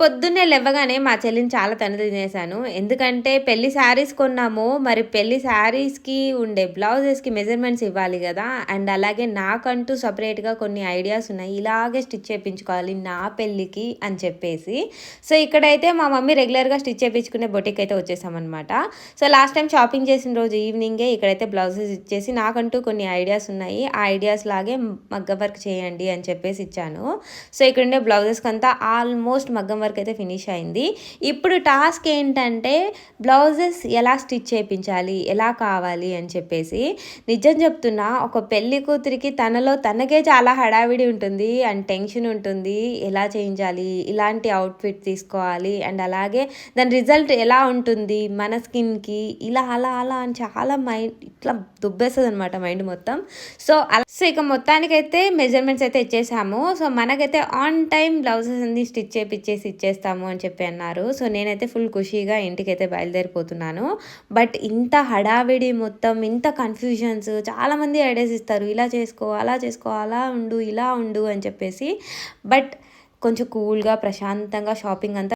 పొద్దున్నే లెవ్వగానే మా చెల్లిని చాలా తినేసాను. ఎందుకంటే పెళ్లి శారీస్ కొన్నాము. మరి పెళ్లి శారీస్‌కి ఉండే బ్లౌజెస్‌కి మెజర్‌మెంట్స్ ఇవ్వాలి గదా! అండ్ అలాగే నాకంటూ సెపరేట్‌గా కొన్ని ఐడియాస్ ఉన్నాయి. ఇలాగే స్టిచ్ చేపించుకోవాలి నా పెళ్ళికి అని చెప్పేసి. సో, ఇక్కడైతే మా మమ్మీ రెగ్యులర్‌గా స్టిచ్ చేపించుకునే బొటిక్ అయితే వచ్చేసామనమాట. సో, లాస్ట్ టైమ్ షాపింగ్ చేసిన రోజు ఈవినింగే ఇక్కడైతే బ్లౌజెస్ ఇచ్చేసి నాకంటూ కొన్ని ఐడియాస్ ఉన్నాయి. ఆ ఐడియాస్ లాగే మగ్గం వర్క్ చేయండి అని చెప్పేసి ఇచ్చాను. సో, ఇక్కడుండే బ్లౌజెస్‌కంతా ఆల్మోస్ట్ మగ్గం వర్క్ అయితే ఫినిష్ అయింది. ఇప్పుడు టాస్క్ ఏంటంటే బ్లౌజెస్ ఎలా స్టిచ్ చేపించాలి, ఎలా కావాలి అని చెప్పేసి. నిజం చెప్తున్నా, ఒక పెళ్లి కూతురికి తనకే చాలా హడావిడి ఉంటుంది అండ్ టెన్షన్ ఉంటుంది. ఎలా చేయించాలి, ఇలాంటి అవుట్‌ఫిట్ తీసుకోవాలి అండ్ అలాగే దాని రిజల్ట్ ఎలా ఉంటుంది మన స్కిన్‌కి, ఇలా అలా అలా అని చాలా మైండ్ ఇట్లా దుబ్బేస్తదనమాట మైండ్ మొత్తం. సో, ఇక మొత్తానికైతే మెజర్‌మెంట్స్ అయితే ఇచ్చేసాము. సో, మనకైతే ఆన్ టైమ్ బ్లౌజెస్ అన్నీ స్టిచ్ చేపిచ్చేసి ఇచ్చేస్తాము అని చెప్పి అన్నారు. సో, నేనైతే ఫుల్ ఖుషీగా ఇంటికైతే బయలుదేరిపోతున్నాను. బట్ ఇంత హడావిడి మొత్తం, ఇంత కన్‌ఫ్యూజన్స్, చాలామంది ఐడియాస్ ఇస్తారు. ఇలా చేసుకో, అలా చేసుకో, అలా ఉండు, ఇలా ఉండు అని చెప్పేసి. బట్ కొంచెం కూల్‌గా ప్రశాంతంగా షాపింగ్ అంతా